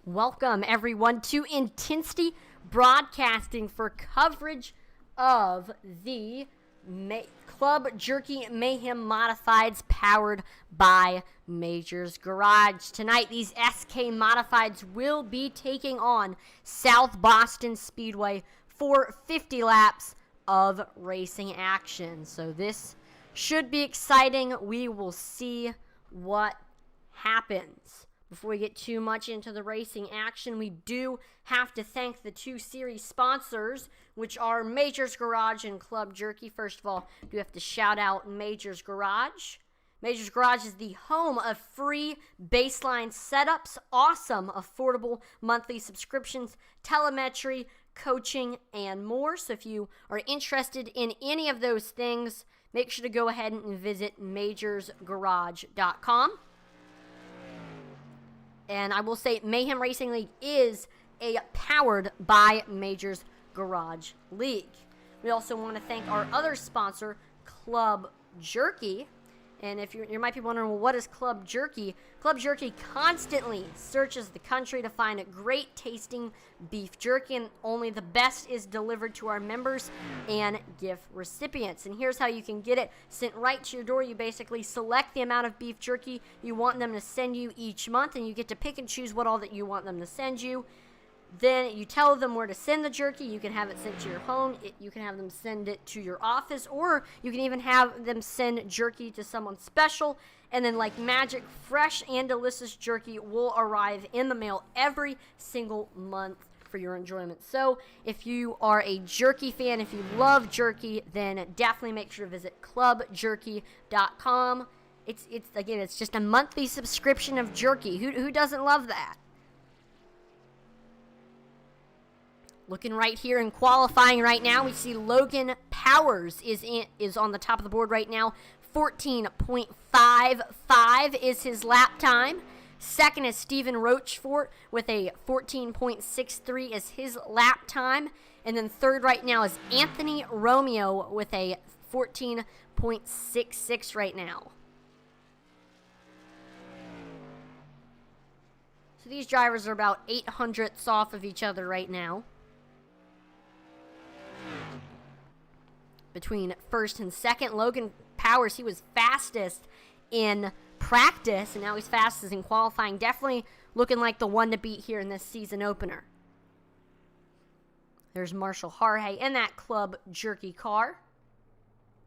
Welcome, everyone, to Intensity Broadcasting for coverage of the Club Jerky Mayhem Modifieds powered by Majors Garage. Tonight, these SK Modifieds will be taking on South Boston Speedway for 50 laps of racing action. So this should be exciting. We will see what happens. Before we get too much into the racing action, we do have to thank the two series sponsors, which are Majors Garage and Club Jerky. First of all, we do have to shout out Majors Garage. Majors Garage is the home of free baseline setups, awesome, affordable monthly subscriptions, telemetry, coaching, and more. So if you are interested in any of those things, make sure to go ahead and visit majorsgarage.com. And I will say Mayhem Racing League is a powered by Majors Garage League. We also want to thank our other sponsor, Club Jerky. And if you might be wondering, well, what is Club Jerky? Club Jerky constantly searches the country to find a great tasting beef jerky, and only the best is delivered to our members and gift recipients. And here's how you can get it sent right to your door. You basically select the amount of beef jerky you want them to send you each month, and you get to pick and choose what all that you want them to send you. Then you tell them where to send the jerky. You can have it sent to your home. You can have them send it to your office, or you can even have them send jerky to someone special. And then, like magic, fresh and delicious jerky will arrive in the mail every single month for your enjoyment. So if you are a jerky fan, if you love jerky, then definitely make sure to visit clubjerky.com. It's just a monthly subscription of jerky. Who doesn't love that? Looking right here in qualifying right now, we see Logan Powers is on the top of the board right now. 14.55 is his lap time. Second is Stephen Rochefort with a 14.63 is his lap time. And then third right now is Anthony Romeo with a 14.66 right now. So these drivers are about 800ths off of each other right now. Between first and second, Logan Powers, he was fastest in practice, and now he's fastest in qualifying. Definitely looking like the one to beat here in this season opener. There's Marshall Harhay in that Club Jerky car.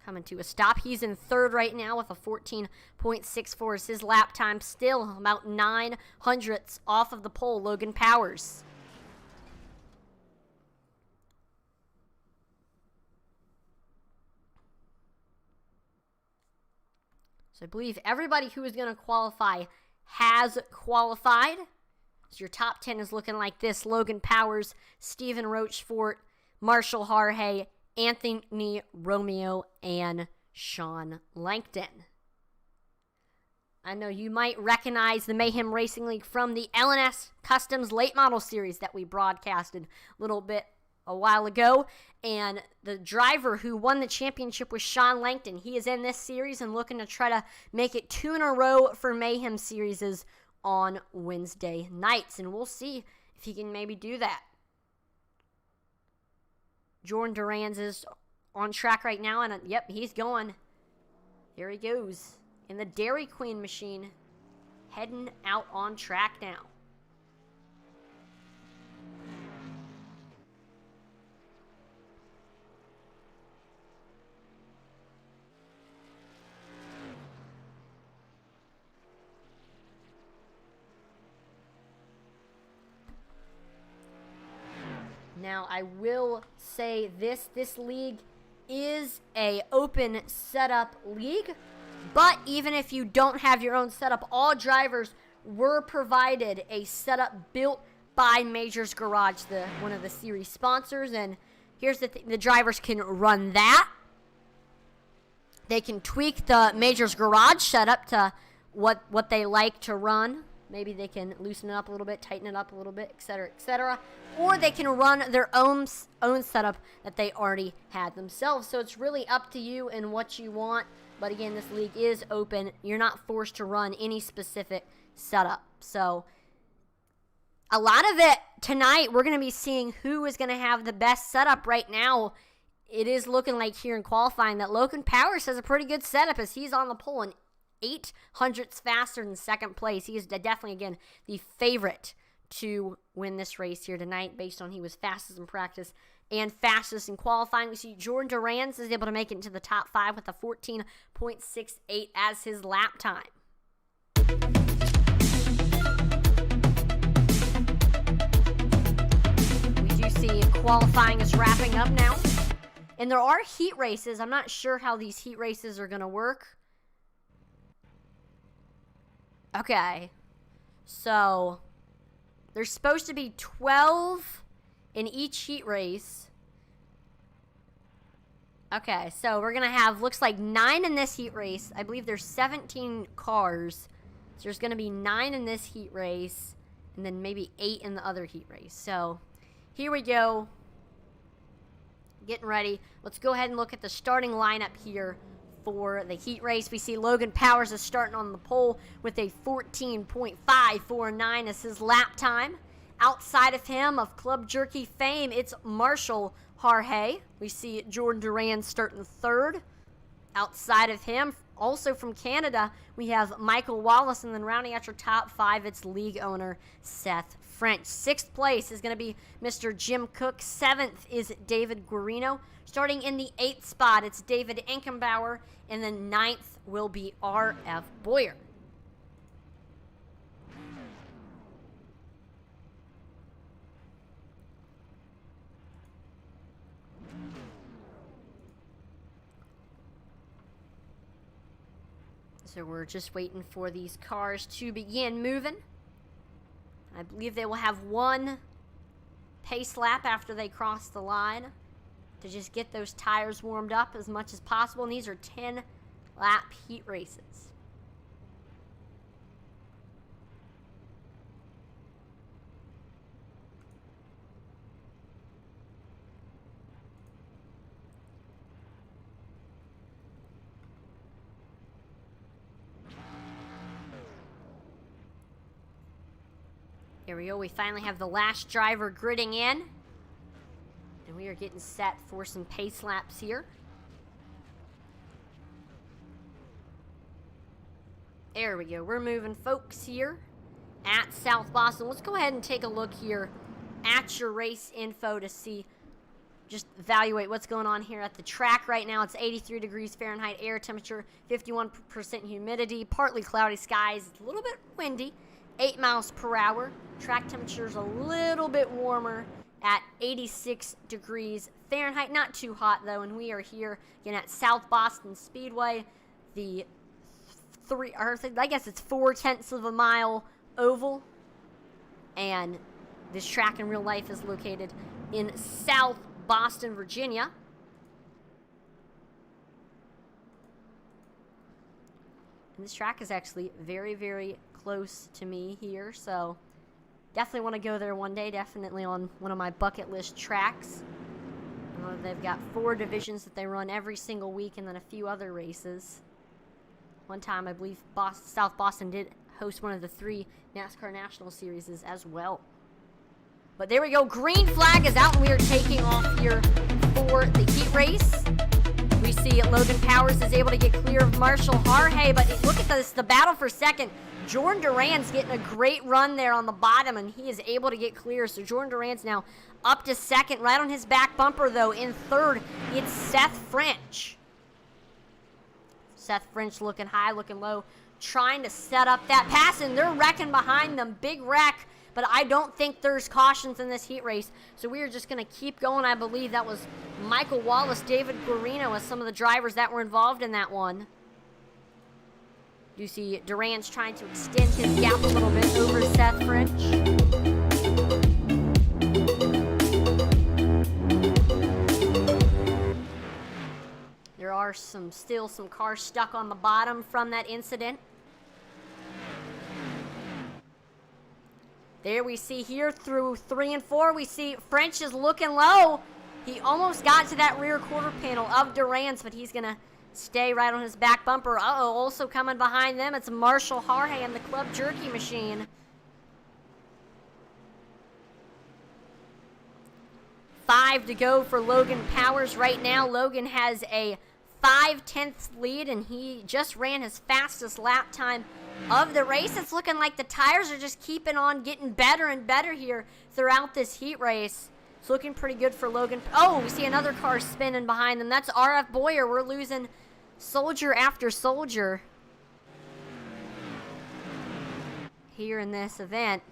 Coming to a stop. He's in third right now with a 14.64 is his lap time. Still about 900ths off of the pole, Logan Powers. So I believe everybody who is going to qualify has qualified. So your top 10 is looking like this. Logan Powers, Stephen Rochefort, Marshall Harhay, Anthony Romeo, and Sean Langton. I know you might recognize the Mayhem Racing League from the LNS Customs Late Model Series that we broadcasted a little bit a while ago, and the driver who won the championship was Sean Langton. He is in this series and looking to try to make it 2 in a row for Mayhem series on Wednesday nights, and we'll see if he can maybe do that. Jordan Duran's is on track right now, and yep, he's going. There he goes in the Dairy Queen machine, heading out on track now. Now, I will say this league is a open setup league, but even if you don't have your own setup, all drivers were provided a setup built by Majors Garage, one of the series sponsors, and here's the thing, the drivers can run that. They can tweak the Majors Garage setup to what they like to run. Maybe they can loosen it up a little bit, tighten it up a little bit, etc., etc. Or they can run their own setup that they already had themselves. So it's really up to you and what you want. But again, this league is open. You're not forced to run any specific setup. So a lot of it tonight, we're going to be seeing who is going to have the best setup right now. It is looking like here in qualifying that Logan Powers has a pretty good setup as he's on the pole and 800ths faster than second place. He is definitely, again, the favorite to win this race here tonight based on he was fastest in practice and fastest in qualifying. We see Jordan Durans is able to make it into the top 5 with a 14.68 as his lap time. We do see qualifying is wrapping up now. And there are heat races. I'm not sure how these heat races are going to work. Okay. So, there's supposed to be 12 in each heat race. Okay, so we're going to have, looks like 9 in this heat race. I believe there's 17 cars. So there's going to be 9 in this heat race. And then maybe 8 in the other heat race. So, here we go. Getting ready. Let's go ahead and look at the starting lineup here for the heat race. We see Logan Powers is starting on the pole with a 14.549 as his lap time. Outside of him, of Club Jerky fame, it's Marshall Harhay. We see Jordan Duran starting third. Outside of him, also from Canada, we have Michael Wallace, and then rounding out your top 5, it's league owner Seth French. 6th place is going to be Mr. Jim Cook. 7th is David Guarino. Starting in the 8th spot, it's David Enkenbauer, and then 9th will be R.F. Boyer. So we're just waiting for these cars to begin moving. I believe they will have one pace lap after they cross the line to just get those tires warmed up as much as possible. And these are 10-lap heat races. Here we go. We finally have the last driver gridding in. And we are getting set for some pace laps here. There we go. We're moving folks here at South Boston. Let's go ahead and take a look here at your race info to see, just evaluate what's going on here at the track right now. It's 83 degrees Fahrenheit air temperature, 51% humidity, partly cloudy skies. It's a little bit windy. 8 miles per hour. Track temperature's a little bit warmer at 86 degrees Fahrenheit. Not too hot, though, and we are here again at South Boston Speedway. The 4/10 of a mile oval. And this track in real life is located in South Boston, Virginia. And this track is actually very, very close to me here, so definitely want to go there one day. Definitely on one of my bucket list tracks. They've got 4 divisions that they run every single week, and then a few other races. One time, I believe South Boston did host one of the 3 NASCAR National Series as well. But there we go. Green flag is out, and we are taking off here for the heat race. We see Logan Powers is able to get clear of Marshall Harhay, but look at this, the battle for second. Jordan Duran's getting a great run there on the bottom, and he is able to get clear. So Jordan Duran's now up to second, right on his back bumper, though. In third, it's Seth French. Seth French looking high, looking low, trying to set up that pass, and they're wrecking behind them. Big wreck, but I don't think there's cautions in this heat race. So we are just going to keep going. I believe that was Michael Wallace, David Guarino as some of the drivers that were involved in that one. You see Duran's trying to extend his gap a little bit over Seth French. There are still some cars stuck on the bottom from that incident. There we see here through 3 and 4, we see French is looking low. He almost got to that rear quarter panel of Duran's, but he's going to stay right on his back bumper. Also coming behind them, it's Marshall Harhay and the Club Jerky machine. 5 to go for Logan Powers. Right now, Logan has a 5/10 lead, and he just ran his fastest lap time of the race. It's looking like the tires are just keeping on getting better and better here throughout this heat race. It's looking pretty good for Logan. Oh, we see another car spinning behind them. That's RF Boyer. We're losing soldier after soldier here in this event.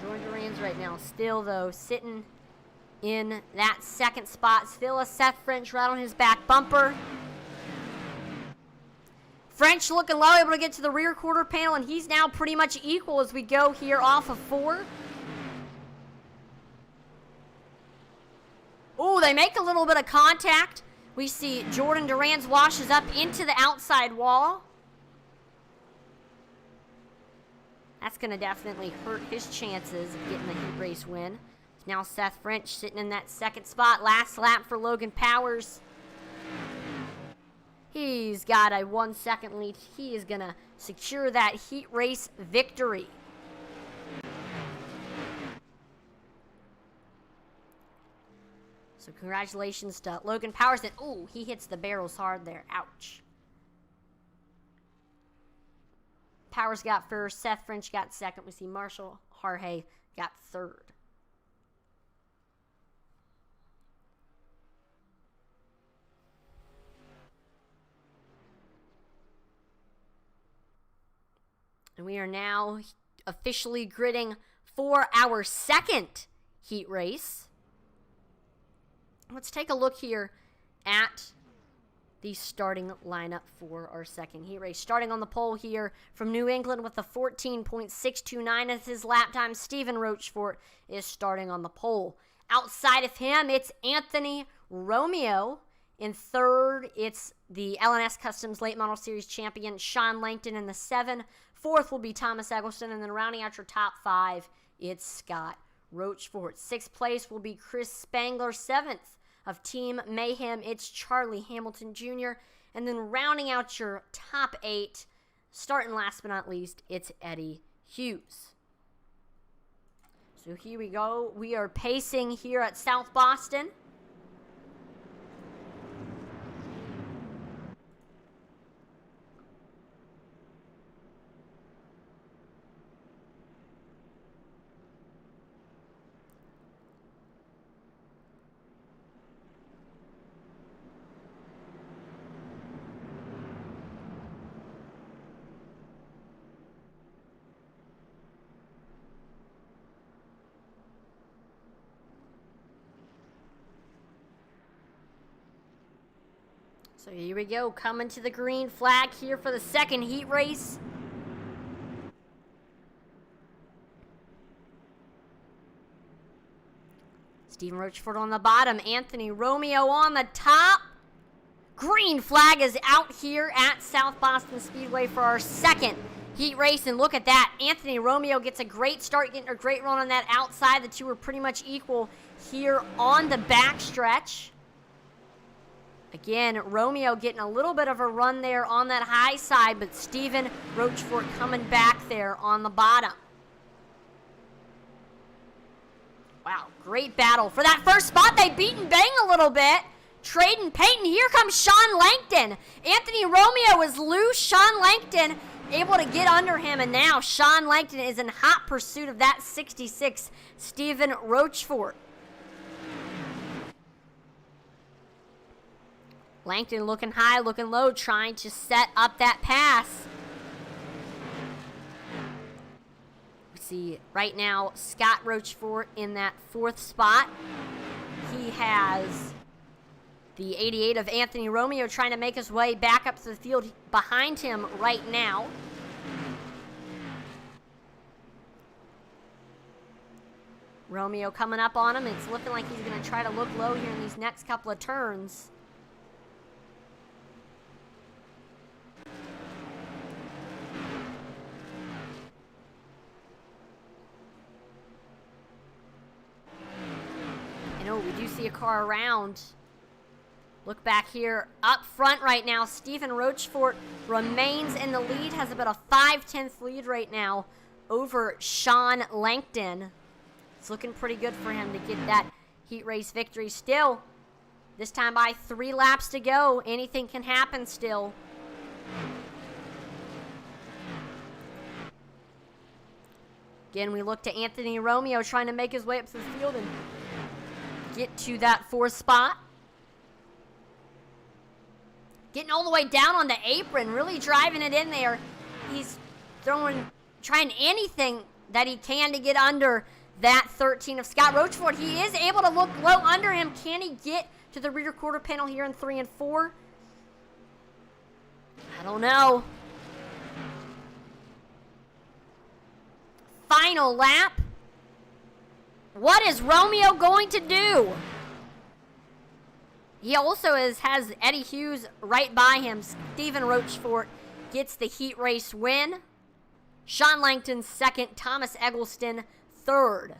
Jordan Duran's right now still, though, sitting in that second spot. Still a Seth French right on his back bumper. French looking low, able to get to the rear quarter panel, and he's now pretty much equal as we go here off of 4. Oh, they make a little bit of contact. We see Jordan Duran's washes up into the outside wall. That's going to definitely hurt his chances of getting the heat race win. Now Seth French sitting in that second spot. Last lap for Logan Powers. He's got a 1 second lead. He is going to secure that heat race victory. So congratulations to Logan Powers. And ooh, he hits the barrels hard there. Ouch. Powers got first. Seth French got second. We see Marshall Harhay got third. And we are now officially gridding for our second heat race. Let's take a look here at the starting lineup for our second heat race. Starting on the pole here from New England with a 14.629 as his lap time, Stephen Rochefort is starting on the pole. Outside of him, it's Anthony Romeo. In third, it's the LNS Customs Late Model Series champion, Sean Langton in the 7. Fourth will be Thomas Eggleston, and then rounding out your top 5, it's Scott Rochefort. Sixth place will be Chris Spangler. Seventh of Team Mayhem, it's Charlie Hamilton Jr. And then rounding out your top 8, starting last but not least, it's Eddie Hughes. So here we go. We are pacing here at South Boston. So here we go, coming to the green flag here for the second heat race. Stephen Rochefort on the bottom, Anthony Romeo on the top. Green flag is out here at South Boston Speedway for our second heat race, and look at that. Anthony Romeo gets a great start, getting a great run on that outside. The two are pretty much equal here on the back stretch. Again, Romeo getting a little bit of a run there on that high side, but Stephen Rochefort coming back there on the bottom. Wow, great battle. For that first spot, they beat and bang a little bit. Trading Payton. Here comes Sean Langton. Anthony Romeo is loose. Sean Langton able to get under him, and now Sean Langton is in hot pursuit of that 66 Stephen Rochefort. Langton looking high, looking low, trying to set up that pass. We see right now Scott Rochefort in that 4th spot. He has the 88 of Anthony Romeo trying to make his way back up to the field behind him right now. Romeo coming up on him. It's looking like he's going to try to look low here in these next couple of turns. We do see a car around. Look back here up front right now. Stephen Rochefort remains in the lead, has about a 5/10 lead right now over Sean Langton. It's looking pretty good for him to get that heat race victory. Still, this time by 3 laps to go. Anything can happen still. Again, we look to Anthony Romeo trying to make his way up to the field and get to that 4th spot. Getting all the way down on the apron, really driving it in there. He's trying anything that he can to get under that 13 of Scott Rochford. He is able to look low under him. Can he get to the rear quarter panel here in 3 and 4? I don't know. Final lap. What is Romeo going to do? He also has Eddie Hughes right by him. Stephen Rochfort gets the heat race win. Sean Langton 2nd. Thomas Eggleston 3rd.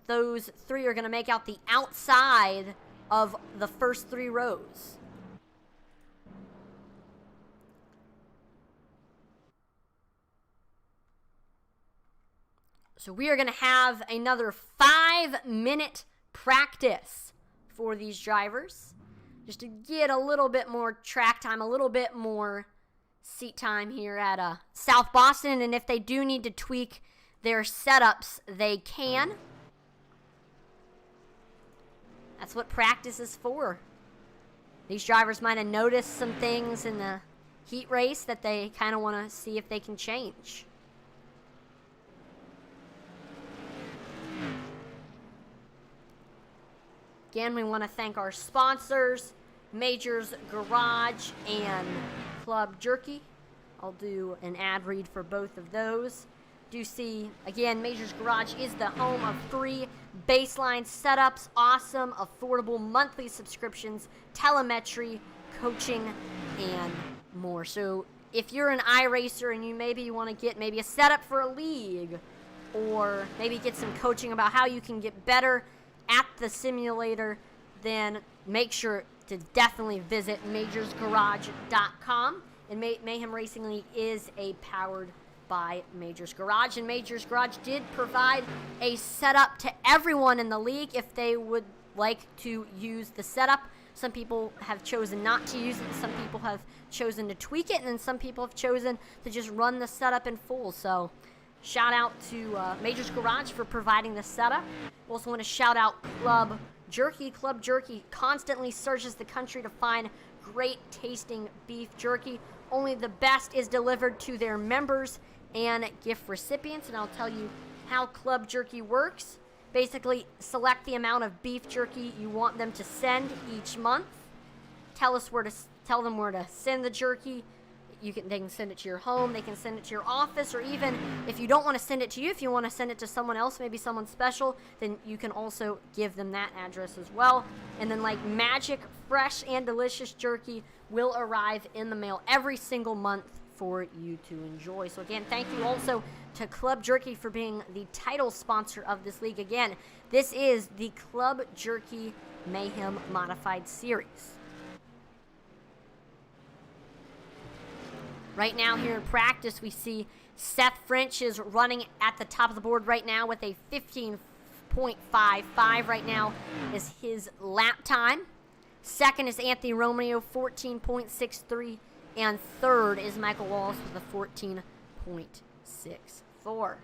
Those 3 are going to make out the outside of the first 3 rows. So we are going to have another 5-minute practice for these drivers, just to get a little bit more track time, a little bit more seat time here at South Boston. And if they do need to tweak their setups, they can. That's what practice is for. These drivers might have noticed some things in the heat race that they kind of want to see if they can change. Again, we want to thank our sponsors, Majors Garage and Club Jerky. I'll do an ad read for both of those. Do see, again, Majors Garage is the home of free baseline setups, awesome, affordable monthly subscriptions, telemetry, coaching, and more. So if you're an iRacer and you want to get maybe a setup for a league, or maybe get some coaching about how you can get better at the simulator, then make sure to definitely visit majorsgarage.com. And Mayhem Racing League is powered by Majors Garage. And Majors Garage did provide a setup to everyone in the league if they would like to use the setup. Some people have chosen not to use it. Some people have chosen to tweak it. And then some people have chosen to just run the setup in full. So shout out to Majors Garage for providing the setup. We also want to shout out Club Jerky. Club Jerky constantly searches the country to find great tasting beef jerky. Only the best is delivered to their members and gift recipients. And I'll tell you how Club Jerky works. Basically, select the amount of beef jerky you want them to send each month. Tell them where to send the jerky. They can send it to your home, they can send it to your office, or even if you don't want to send it to you, if you want to send it to someone else, maybe someone special, then you can also give them that address as well. And then like magic, fresh and delicious jerky will arrive in the mail every single month for you to enjoy. So again, thank you also to Club Jerky for being the title sponsor of this league. Again, this is the Club Jerky Mayhem Modified Series. Right now here in practice, we see Seth French is running at the top of the board right now with a 15.55 right now is his lap time. 2nd is Anthony Romeo, 14.63. And 3rd is Michael Wallace with a 14.64.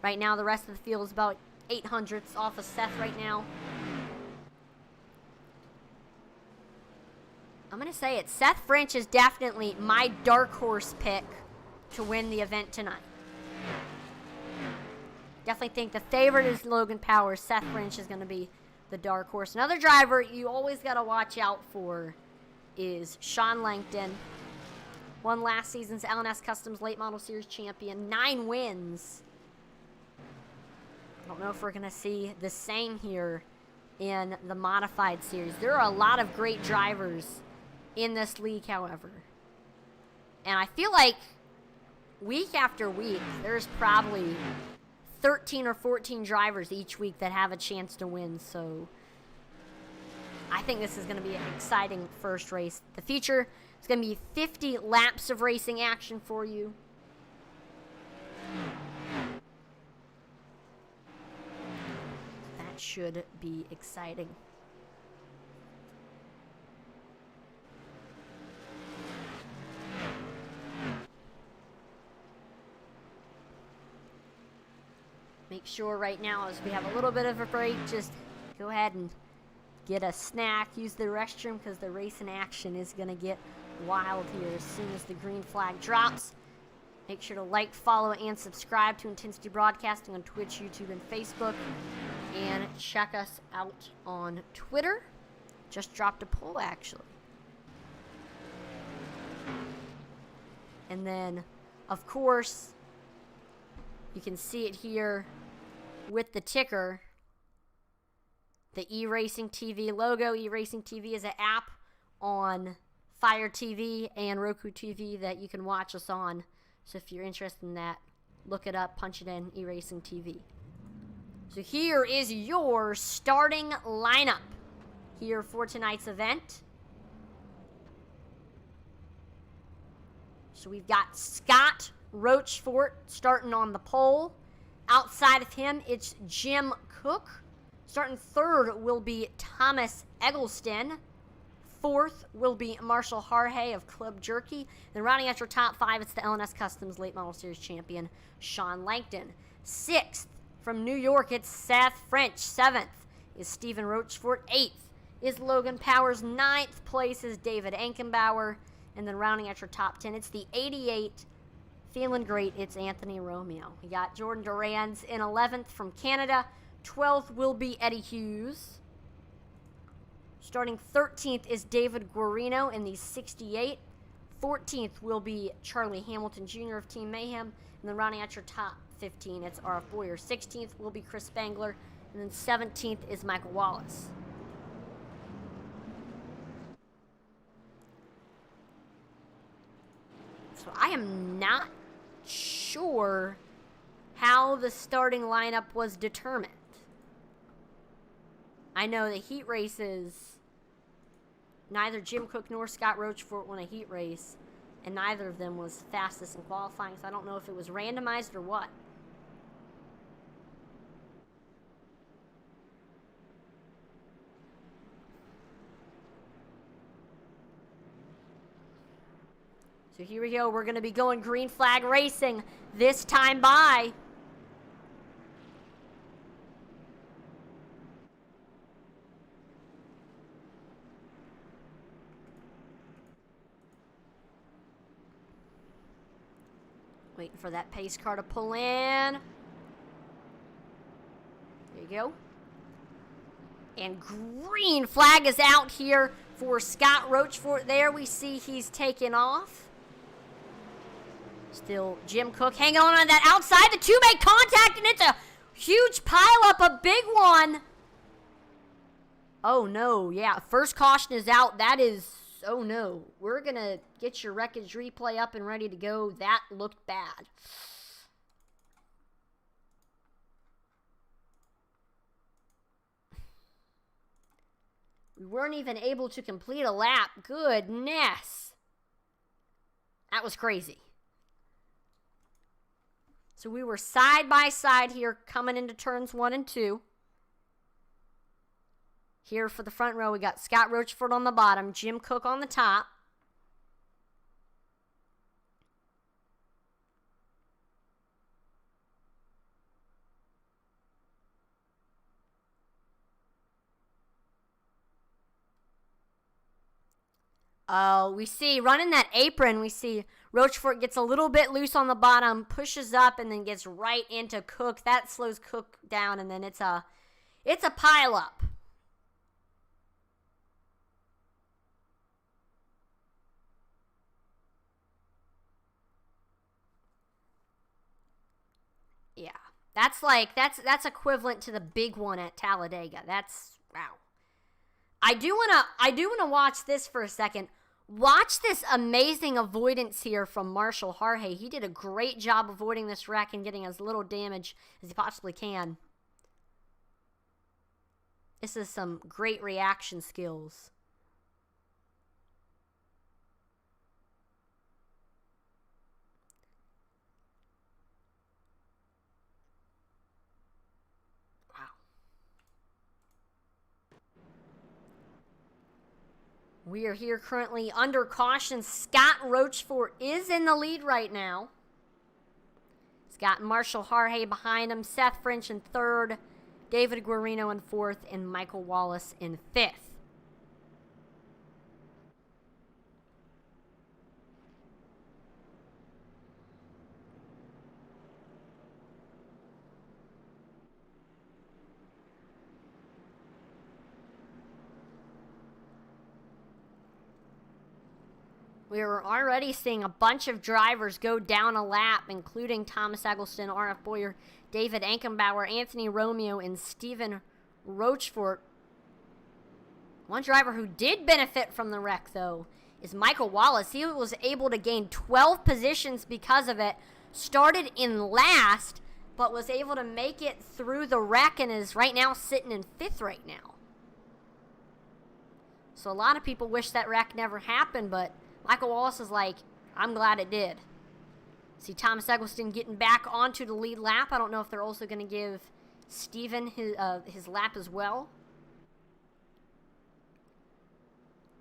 Right now, the rest of the field is about 800ths off of Seth right now. I'm going to say it. Seth French is definitely my dark horse pick to win the event tonight. Definitely think the favorite is Logan Powers. Seth French is going to be the dark horse. Another driver you always got to watch out for is Sean Langton. Won last season's LNS Customs Late Model Series champion. 9 wins. I don't know if we're going to see the same here in the Modified Series. There are a lot of great drivers in this league, however. And I feel like week after week, there's probably 13 or 14 drivers each week that have a chance to win. So I think this is going to be an exciting first race. The feature is going to be 50 laps of racing action for you. should be exciting. Make sure right now, as we have a little bit of a break, just go ahead and get a snack, use the restroom, because the race in action is going to get wild here as soon as the green flag drops. Make sure to like, follow, and subscribe to Intensity Broadcasting on Twitch, YouTube, and Facebook. And check us out on Twitter. Just dropped a poll, actually. And then, of course, you can see it here with the ticker. The eRacing TV logo. eRacing TV is an app on Fire TV and Roku TV that you can watch us on. So if you're interested in that, look it up, punch it in, eRacing TV. So here is your starting lineup here for tonight's event. So we've got Scott Rochefort starting on the pole. Outside of him, it's Jim Cook. Starting third will be Thomas Eggleston. Fourth will be Marshall Harhay of Club Jerky. Then rounding out your top five, it's the LNS Customs Late Model Series champion, Sean Langton. Sixth, from New York, it's Seth French. Seventh is Stephen Rochefort. Eighth is Logan Powers. Ninth place is David Ankenbauer. And then rounding out your top 10, it's the 88, feeling great, it's Anthony Romeo. We got Jordan Duran's in 11th from Canada. 12th will be Eddie Hughes. Starting 13th is David Guarino in the 68. 14th will be Charlie Hamilton Jr. of Team Mayhem. And then rounding out your top 15, it's R.F. Boyer. 16th will be Chris Spangler. And then 17th is Michael Wallace. So I am not sure how the starting lineup was determined. I know the heat races, neither Jim Cook nor Scott Rochefort won a heat race, and neither of them was fastest in qualifying, so I don't know if it was randomized or what. So here we go. We're going to be going green flag racing this time by. Waiting for that pace car to pull in. There you go. And green flag is out here for Scott Rochefort. There we see he's taken off. Still Jim Cook hanging on that outside. The two make contact, and it's a huge pileup, a big one. Oh, no. Yeah, first caution is out. That is, oh, no. We're going to get your wreckage replay up and ready to go. That looked bad. We weren't even able to complete a lap. Goodness. That was crazy. So we were side by side here coming into turns 1 and 2. Here for the front row, we got Scott Rochefort on the bottom, Jim Cook on the top. Oh, we see, running that apron, we see Rochefort gets a little bit loose on the bottom, pushes up, and then gets right into Cook. That slows Cook down, and then it's a pile-up. Yeah, that's equivalent to the big one at Talladega. That's, wow. I do wanna watch this for a second. Watch this amazing avoidance here from Marshall Harhay. He did a great job avoiding this wreck and getting as little damage as he possibly can. This is some great reaction skills. Wow. We are here currently under caution. Scott Rochefort is in the lead right now. He's got Marshall Harhay behind him, Seth French in third, David Guarino in fourth, and Michael Wallace in fifth. We're already seeing a bunch of drivers go down a lap, including Thomas Eggleston, R.F. Boyer, David Ankenbauer, Anthony Romeo, and Stephen Rochefort. One driver who did benefit from the wreck, though, is Michael Wallace. He was able to gain 12 positions because of it. Started in last, but was able to make it through the wreck and is right now sitting in fifth right now. So a lot of people wish that wreck never happened, but Michael Wallace is like, I'm glad it did. See Thomas Eggleston getting back onto the lead lap. I don't know if they're also going to give Steven his lap as well.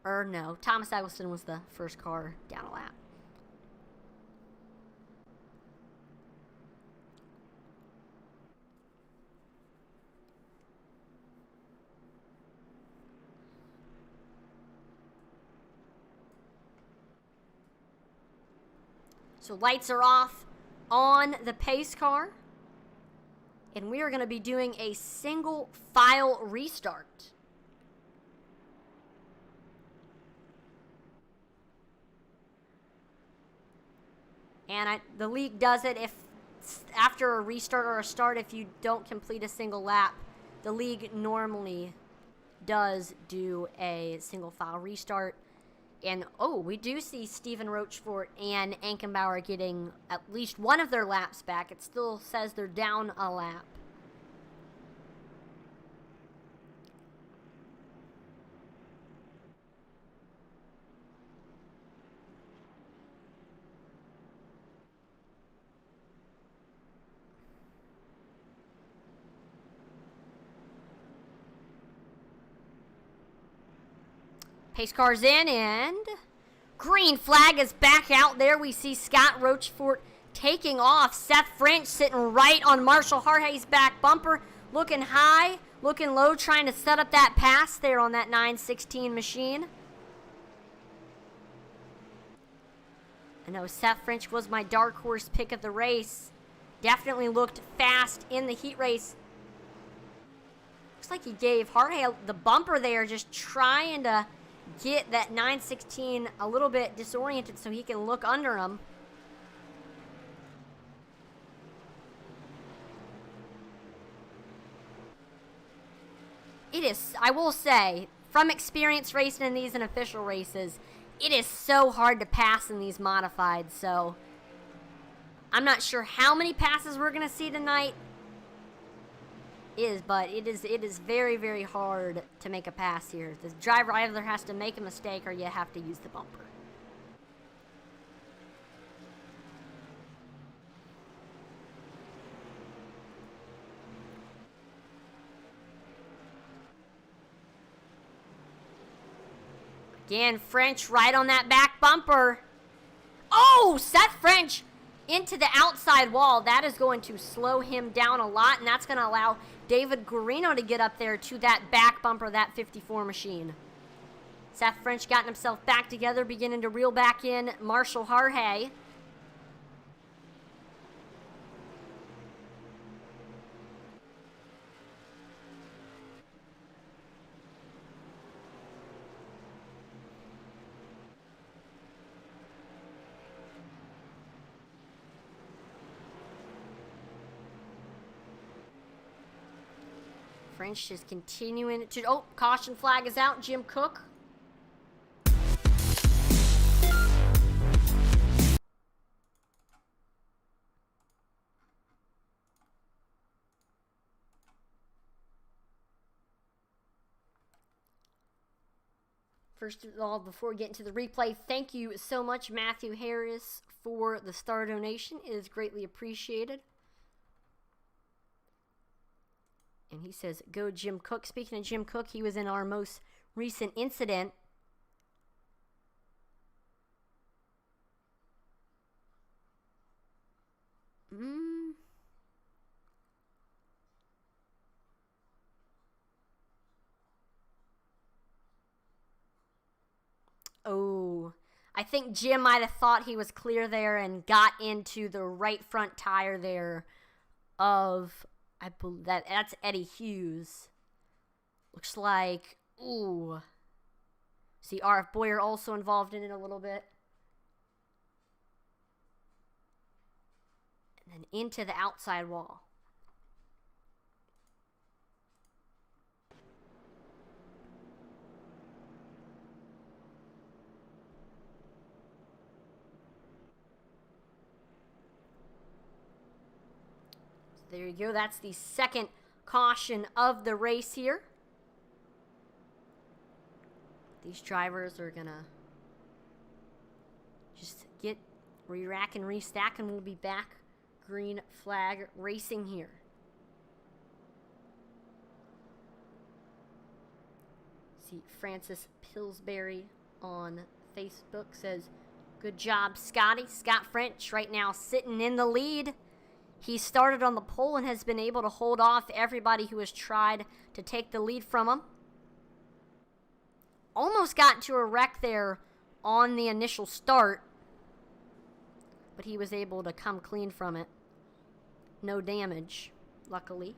Or no, Thomas Eggleston was the first car down a lap. So lights are off on the pace car. And we are going to be doing a single file restart. And the league does it if after a restart or a start, if you don't complete a single lap, the league normally does do a single file restart. And, oh, we do see Stephen Rochefort and Ankenbauer getting at least one of their laps back. It still says they're down a lap. Pace car's in, and green flag is back out there. We see Scott Rochefort taking off. Seth French sitting right on Marshall Harhay's back bumper, looking high, looking low, trying to set up that pass there on that 916 machine. I know Seth French was my dark horse pick of the race. Definitely looked fast in the heat race. Looks like he gave Harhay the bumper there, just trying to get that 916 a little bit disoriented so he can look under him. It is, I will say, from experience racing in these and official races, it is so hard to pass in these modifieds, so I'm not sure how many passes we're going to see tonight. But it is very, very hard to make a pass here. The driver either has to make a mistake or you have to use the bumper. Again, French right on that back bumper. Oh, Seth French into the outside wall. That is going to slow him down a lot, and that's going to allow David Guarino to get up there to that back bumper, that 54 machine. Seth French gotten himself back together, beginning to reel back in Marshall Harhay. French is continuing to... Oh, caution flag is out. Jim Cook. First of all, before we get into the replay, thank you so much, Matthew Harris, for the star donation. It is greatly appreciated. And he says, go Jim Cook. Speaking of Jim Cook, he was in our most recent incident Oh, I think Jim might have thought he was clear there and got into the right front tire there of, I believe that's Eddie Hughes. Looks like, ooh. See R.F. Boyer also involved in it a little bit. And then into the outside wall. So there you go. That's the second caution of the race here. These drivers are going to just get re-rack and restack, and we'll be back green flag racing here. See, Francis Pillsbury on Facebook says, good job, Scotty. Scott French right now sitting in the lead. He started on the pole and has been able to hold off everybody who has tried to take the lead from him. Almost got into a wreck there on the initial start, but he was able to come clean from it. No damage, luckily.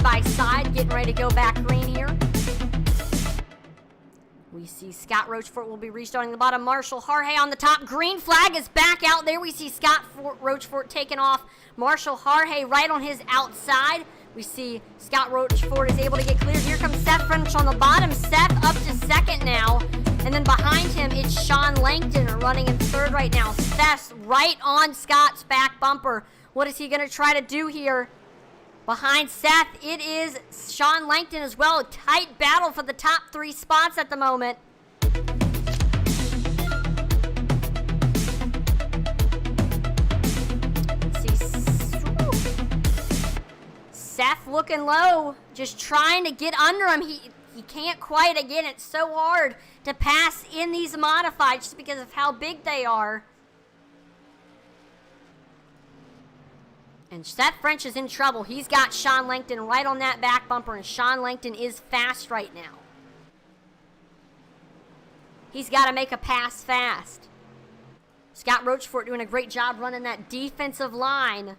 By side, getting ready to go back green here. We see Scott Rochefort will be restarting the bottom. Marshall Harhay on the top. Green flag is back out there. We see Scott Rochefort taking off. Marshall Harhay right on his outside. We see Scott Rochefort is able to get clear. Here comes Seth French on the bottom. Seth up to second now. And then behind him, it's Sean Langton running in third right now. Seth's right on Scott's back bumper. What is he going to try to do here? Behind Seth, it is Sean Langton as well. A tight battle for the top three spots at the moment. Seth looking low, just trying to get under him. He can't quite. Again, it's so hard to pass in these modifieds just because of how big they are. And Seth French is in trouble. He's got Sean Langton right on that back bumper, and Sean Langton is fast right now. He's got to make a pass fast. Scott Rochefort doing a great job running that defensive line.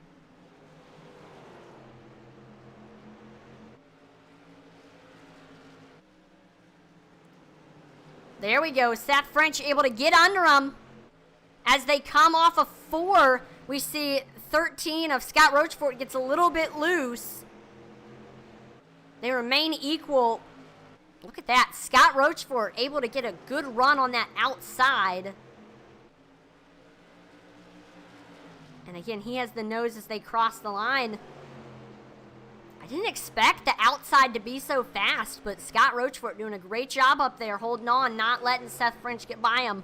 There we go. Seth French able to get under him. As they come off of 4, we see 13 of Scott Rochefort gets a little bit loose. They remain equal. Look at that. Scott Rochefort able to get a good run on that outside. And again, he has the nose as they cross the line. I didn't expect the outside to be so fast, but Scott Rochefort doing a great job up there, holding on, not letting Seth French get by him.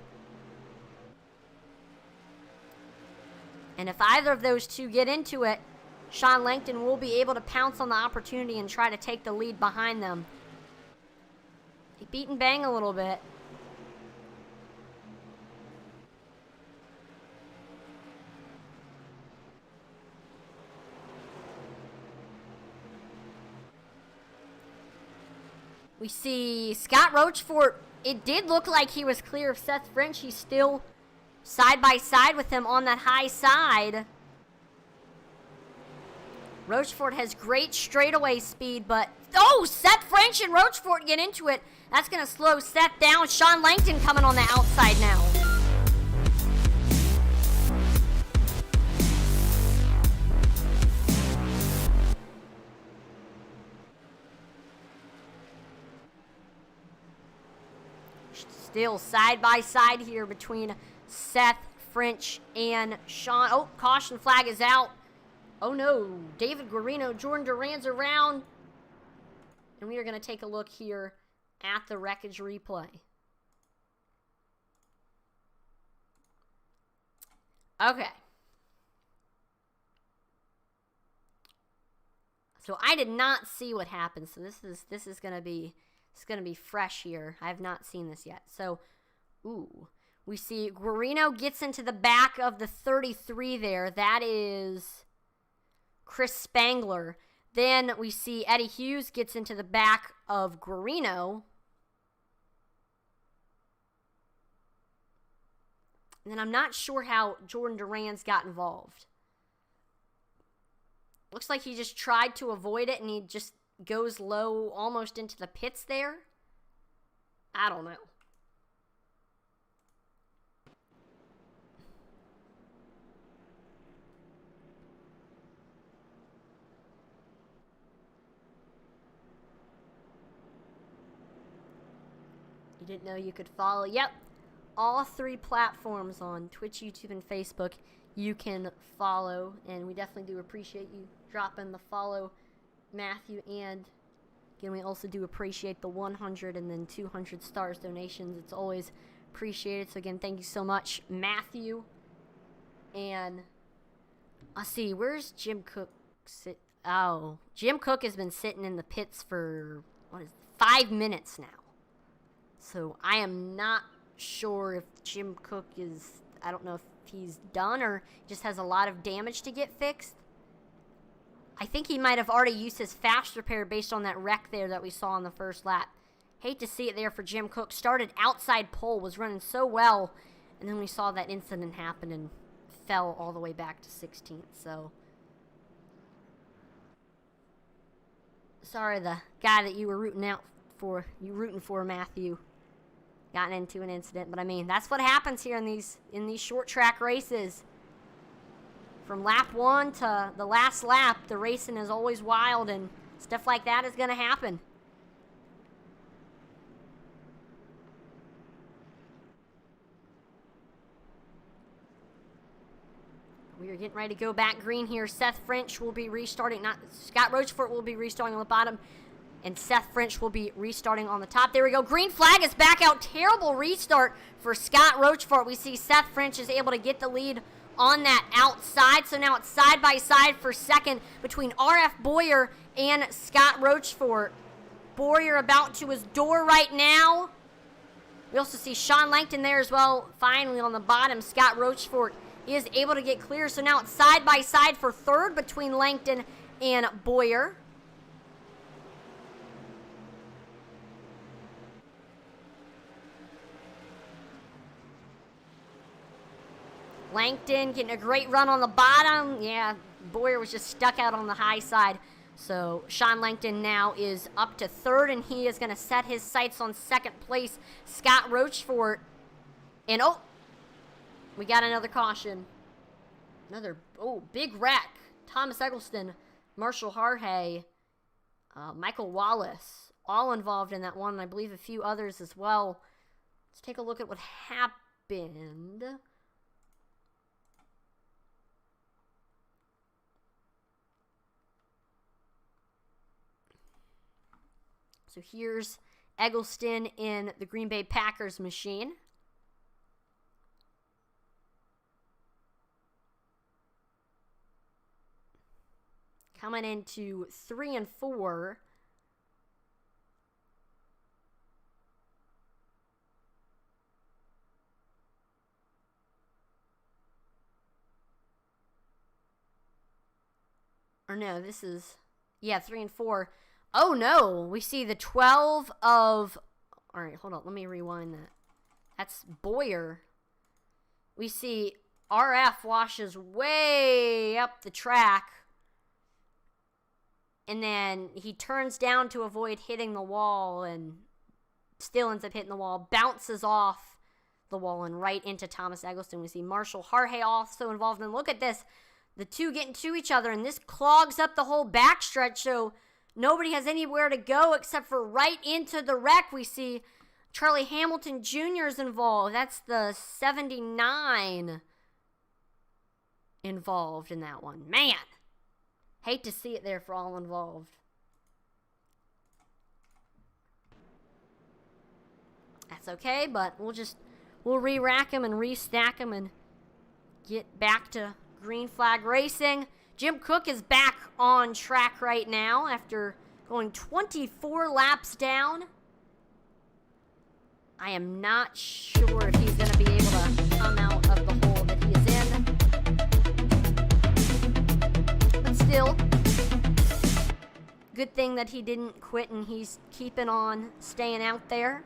And if either of those two get into it, Sean Langton will be able to pounce on the opportunity and try to take the lead behind them. He beat and bang a little bit. We see Scott Rochefort. It did look like he was clear of Seth French. He's still side by side with him on that high side. Rochefort has great straightaway speed, but oh, Seth French and Rochefort get into it. That's going to slow Seth down. Sean Langton coming on the outside now. Still side by side here between Seth French and Sean. Oh, caution flag is out. Oh no, David Guarino, Jordan Duran's around. And we are going to take a look here at the wreckage replay. Okay. So I did not see what happened. So this is gonna be fresh here. I have not seen this yet. So, ooh, we see Guarino gets into the back of the 33 there. That is Chris Spangler. Then we see Eddie Hughes gets into the back of Guarino. And then I'm not sure how Jordan Duran's got involved. Looks like he just tried to avoid it and he just goes low almost into the pits there. I don't know. You didn't know you could follow? Yep. All 3 platforms on Twitch, YouTube, and Facebook you can follow. And we definitely do appreciate you dropping the follow, Matthew. And again, we also do appreciate the 100 and then 200 stars donations. It's always appreciated. So again, thank you so much, Matthew. And let's see, where's Jim Cook sit? Oh, Jim Cook has been sitting in the pits for 5 minutes now. So I am not sure if Jim Cook is, I don't know if he's done or just has a lot of damage to get fixed. I think he might have already used his fast repair based on that wreck there that we saw in the first lap. Hate to see it there for Jim Cook. Started outside pole, was running so well, and then we saw that incident happen and fell all the way back to 16th. So sorry, the guy that you were rooting for, Matthew, gotten into an incident. But I mean, that's what happens here in these short track races. From lap 1 to the last lap, the racing is always wild, and stuff like that is going to happen. We are getting ready to go back green here. Seth French will be restarting. Scott Rochefort will be restarting on the bottom, and Seth French will be restarting on the top. There we go. Green flag is back out. Terrible restart for Scott Rochefort. We see Seth French is able to get the lead on that outside. So now it's side by side for second between RF Boyer and Scott Rochefort. Boyer about to his door right now. We also see Sean Langton there as well. Finally on the bottom, Scott Rochefort is able to get clear. So now it's side by side for third between Langton and Boyer. Langton getting a great run on the bottom. Yeah, Boyer was just stuck out on the high side. So Sean Langton now is up to third, and he is going to set his sights on second place. Scott Rochefort. And, oh, we got another caution. Big wreck. Thomas Eggleston, Marshall Harhay, Michael Wallace, all involved in that one, and I believe a few others as well. Let's take a look at what happened. So here's Eggleston in the Green Bay Packers machine. Coming into 3 and 4. Or no, this is, 3 and 4. Oh, no. We see the 12 of... All right, hold on. Let me rewind that. That's Boyer. We see RF washes way up the track. And then he turns down to avoid hitting the wall and still ends up hitting the wall. Bounces off the wall and right into Thomas Eggleston. We see Marshall Harhay also involved. And look at this. The two getting to each other. And this clogs up the whole backstretch. So nobody has anywhere to go except for right into the wreck. We see Charlie Hamilton Jr. is involved. That's the 79 involved in that one. Man, hate to see it there for all involved. That's okay, but we'll re-rack them and restack them and get back to green flag racing. Jim Cook is back on track right now after going 24 laps down. I am not sure if he's going to be able to come out of the hole that he is in. But still, good thing that he didn't quit and he's keeping on staying out there.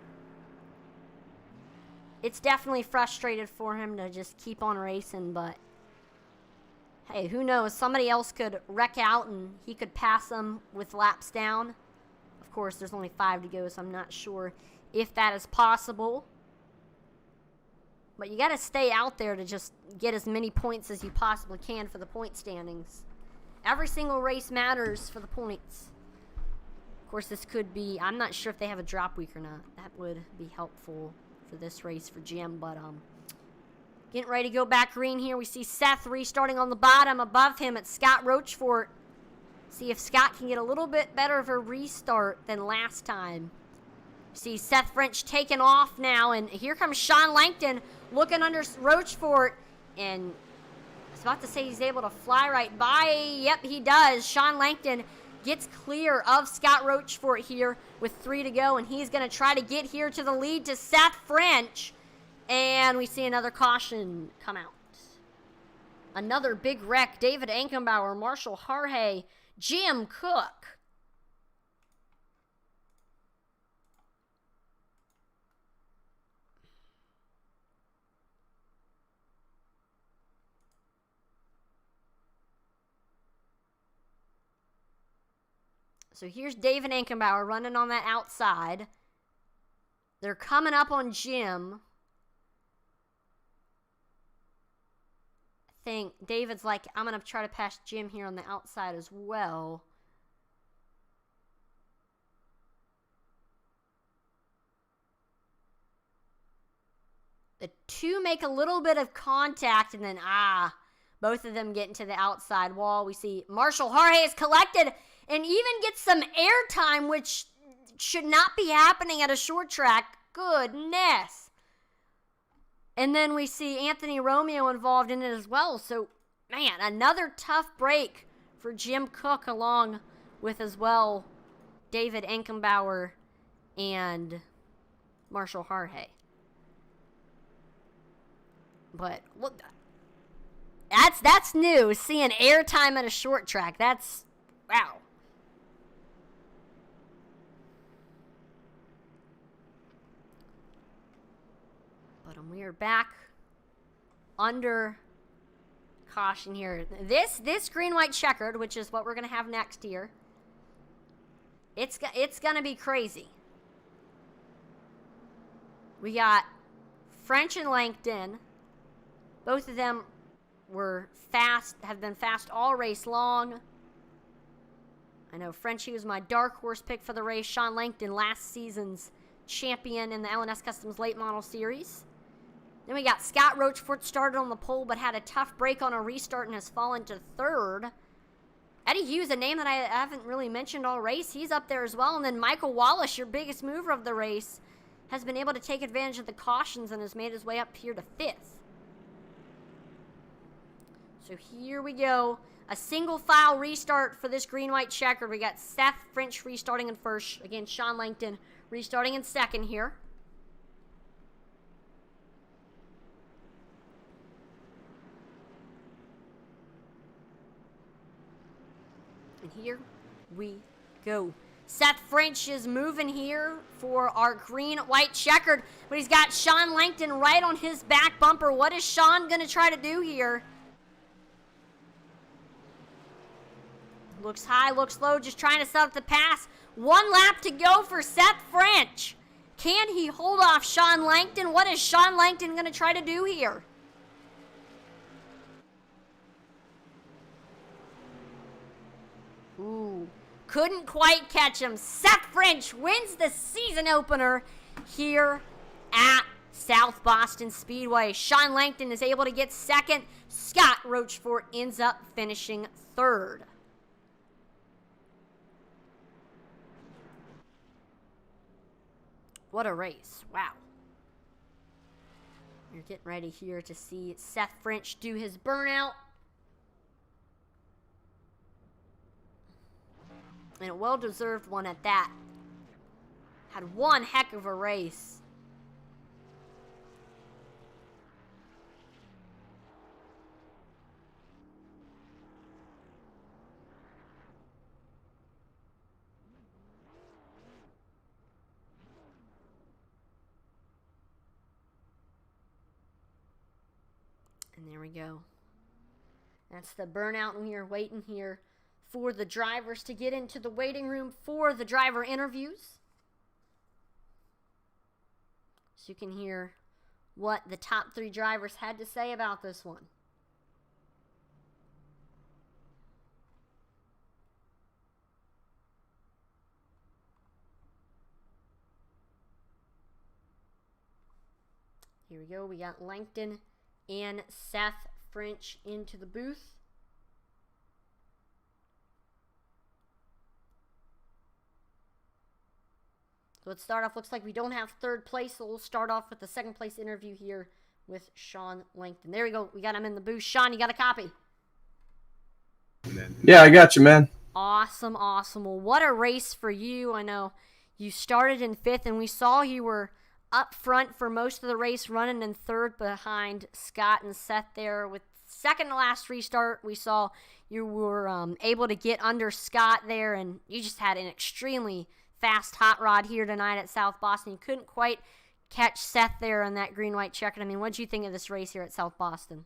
It's definitely frustrated for him to just keep on racing, but hey, who knows? Somebody else could wreck out and he could pass them with laps down. Of course, there's only 5 to go, so I'm not sure if that is possible. But you got to stay out there to just get as many points as you possibly can for the point standings. Every single race matters for the points. Of course, this could be, I'm not sure if they have a drop week or not. That would be helpful for this race for Jim, but getting ready to go back green here. We see Seth restarting on the bottom. Above him, it's Scott Rochefort. See if Scott can get a little bit better of a restart than last time. See Seth French taking off now, and here comes Sean Langton looking under Rochefort, and I was about to say he's able to fly right by. Yep, he does. Sean Langton gets clear of Scott Rochefort here with 3 to go, and he's going to try to get here to the lead to Seth French. And we see another caution come out. Another big wreck. David Ankenbauer, Marshall Harhay, Jim Cook. So here's David Ankenbauer running on that outside. They're coming up on Jim. I think David's like, I'm going to try to pass Jim here on the outside as well. The two make a little bit of contact, and then, both of them get into the outside wall. We see Marshall Harhay is collected and even gets some airtime, which should not be happening at a short track. Goodness. And then we see Anthony Romeo involved in it as well. So, man, another tough break for Jim Cook, along with as well David Ankenbauer and Marshall Harhay. But look, that's new. Seeing airtime at a short track. That's, wow. But we are back under caution here. This green-white checkered, which is what we're going to have next here, it's going to be crazy. We got French and Langton. Both of them were fast, have been fast all race long. I know Frenchie was my dark horse pick for the race. Sean Langton, last season's champion in the LNS Customs Late Model Series. Then we got Scott Rochefort, started on the pole but had a tough break on a restart and has fallen to third. Eddie Hughes, a name that I haven't really mentioned all race, he's up there as well. And then Michael Wallace, your biggest mover of the race, has been able to take advantage of the cautions and has made his way up here to 5th. So here we go. A single file restart for this green-white checkered. We got Seth French restarting in first. Again, Sean Langton restarting in second here. And here we go. Seth French is moving here for our green-white checkered. But he's got Sean Langton right on his back bumper. What is Sean going to try to do here? Looks high, looks low, just trying to set up the pass. 1 lap to go for Seth French. Can he hold off Sean Langton? What is Sean Langton going to try to do here? Ooh, couldn't quite catch him. Seth French wins the season opener here at South Boston Speedway. Sean Langton is able to get second. Scott Rochefort ends up finishing third. What a race. Wow. You're getting ready here to see Seth French do his burnout. And a well-deserved one at that. Had one heck of a race. And there we go. That's the burnout, and we are waiting here for the drivers to get into the waiting room for the driver interviews. So you can hear what the top 3 drivers had to say about this one. Here we go. We got Langton and Seth French into the booth. So let's start off. Looks like we don't have third place, so we'll start off with the second place interview here with Sean Langton. There we go. We got him in the booth. Sean, you got a copy? Yeah, I got you, man. Awesome, awesome. Well, what a race for you. I know you started in 5th, and we saw you were up front for most of the race, running in 3rd behind Scott and Seth there. With second to last restart, we saw you were able to get under Scott there, and you just had an extremely fast hot rod here tonight at South Boston. You couldn't quite catch Seth there on that green-white checkered. I mean, what did you think of this race here at South Boston?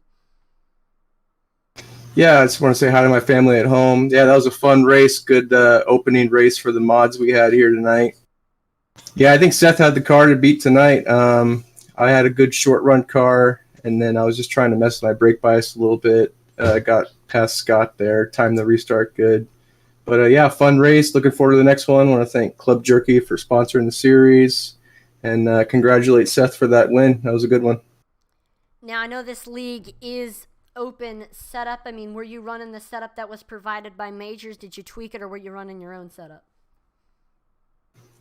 Yeah, I just want to say hi to my family at home. Yeah, that was a fun race. Good opening race for the mods we had here tonight. Yeah, I think Seth had the car to beat tonight. I had a good short run car, and then I was just trying to mess with my brake bias a little bit. Got past Scott there, timed the restart good. But yeah, fun race. Looking forward to the next one. I want to thank Club Jerky for sponsoring the series, and congratulate Seth for that win. That was a good one. Now, I know this league is open setup. I mean, were you running the setup that was provided by Majors? Did you tweak it, or were you running your own setup?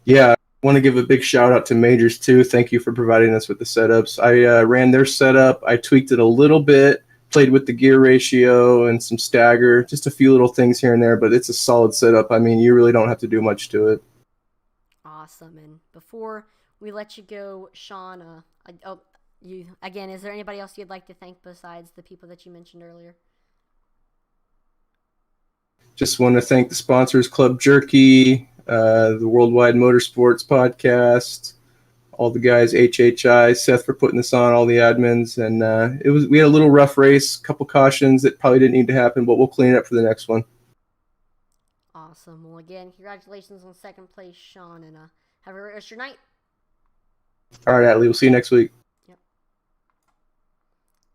Yeah, I want to give a big shout out to Majors too. Thank you for providing us with the setups. I ran their setup. I tweaked it a little bit, played with the gear ratio and some stagger, just a few little things here and there, but it's a solid setup. I mean, you really don't have to do much to it. Awesome. And before we let you go, Sean, is there anybody else you'd like to thank besides the people that you mentioned earlier? Just want to thank the sponsors, Club Jerky, the Worldwide Motorsports Podcast, all the guys, HHI, Seth for putting this on, all the admins, and we had a little rough race, a couple cautions that probably didn't need to happen, but we'll clean it up for the next one. Awesome. Well, again, congratulations on second place, Sean, and have a great rest of your night. All right, Atlee, we'll see you next week. Yep.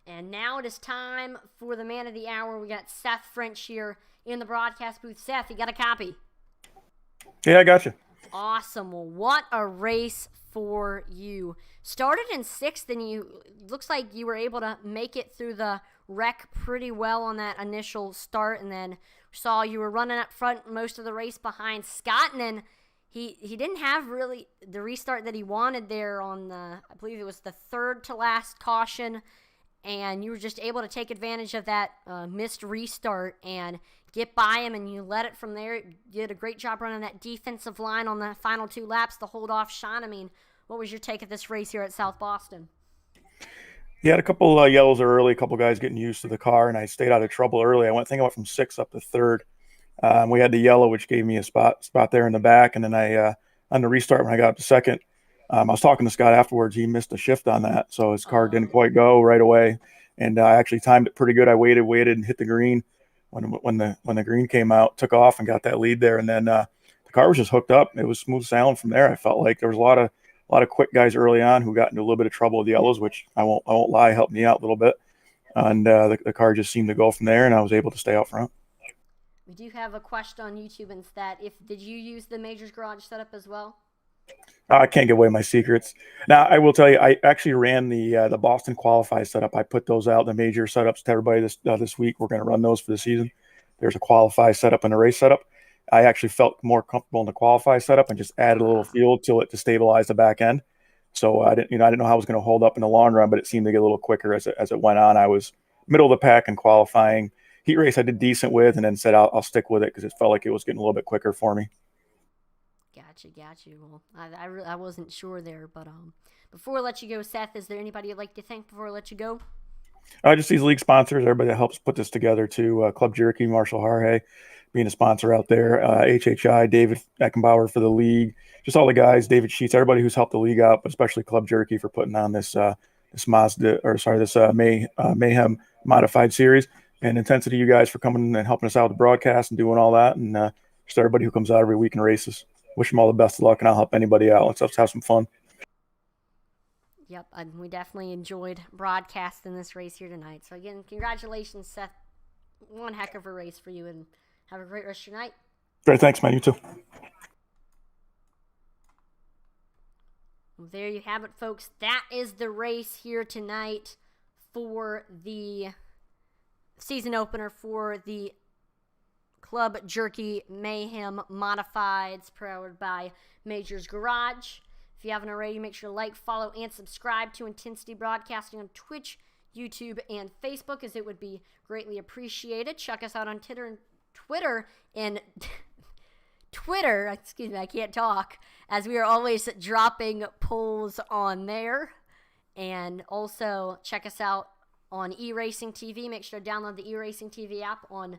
And now it is time for the man of the hour. We got Seth French here in the broadcast booth. Seth, you got a copy? Yeah, I got you. Awesome. Well, what a race for you. Started in 6th, and looks like you were able to make it through the wreck pretty well on that initial start, and then saw you were running up front most of the race behind Scott, and then he didn't have really the restart that he wanted there on I believe it was the 3rd to last caution, and you were just able to take advantage of that missed restart and get by him, and you led it from there. You did a great job running that defensive line on the final 2 laps to hold off Sean. I mean, what was your take of this race here at South Boston? Yeah, had a couple yellows early, a couple guys getting used to the car, and I stayed out of trouble early. I went from 6th up to 3rd. We had the yellow, which gave me a spot there in the back, and then I on the restart when I got up to 2nd, I was talking to Scott afterwards. He missed a shift on that, so his car didn't quite go right away, and I actually timed it pretty good. I waited, and hit the green. When the green came out, took off and got that lead there, and then the car was just hooked up. It was smooth sailing from there. I felt like there was a lot of quick guys early on who got into a little bit of trouble with the yellows, which I won't lie, helped me out a little bit, and the car just seemed to go from there, and I was able to stay out front. We do have a question on YouTube, and it's that did you use the Majors Garage setup as well? I can't give away my secrets. Now, I will tell you, I actually ran the Boston Qualify setup. I put those out, the major setups, to everybody this week. We're going to run those for the season. There's a Qualify setup and a race setup. I actually felt more comfortable in the Qualify setup and just added a little fuel to it to stabilize the back end. So I didn't know how it was going to hold up in the long run, but it seemed to get a little quicker as it went on. I was middle of the pack in qualifying, heat race I did decent with, and then said I'll stick with it because it felt like it was getting a little bit quicker for me. Gotcha. Well, I wasn't sure there, but before I let you go, Seth, is there anybody you'd like to thank before I let you go? Just these league sponsors, everybody that helps put this together too. Club Jerky, Marshall Harhay being a sponsor out there. HHI, David Eckenbauer for the league. Just all the guys, David Sheets, everybody who's helped the league out, but especially Club Jerky for putting on this Mayhem modified series. And Intensity, you guys for coming and helping us out with the broadcast and doing all that. And just everybody who comes out every week and races. Wish them all the best of luck, and I'll help anybody out. Let's have some fun. Yep, we definitely enjoyed broadcasting this race here tonight. So again, congratulations, Seth. One heck of a race for you, and have a great rest of your night. Great, thanks, man. You too. Well, there you have it, folks. That is the race here tonight for the season opener for the Club Jerky Mayhem Modifieds, powered by Major's Garage. If you haven't already, make sure to like, follow, and subscribe to Intensity Broadcasting on Twitch, YouTube, and Facebook, as it would be greatly appreciated. Check us out on Twitter, excuse me, I can't talk, as we are always dropping polls on there. And also check us out on eRacing TV. Make sure to download the eRacing TV app on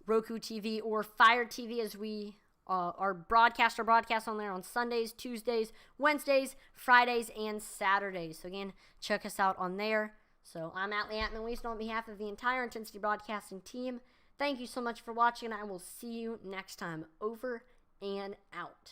Roku TV or Fire TV, as we our broadcast on there on Sundays, Tuesdays, Wednesdays, Fridays, and Saturdays. So again, check us out on there. So I'm Atlee Atman-Weasel on behalf of the entire Intensity Broadcasting team. Thank you so much for watching, and I will see you next time. Over and out.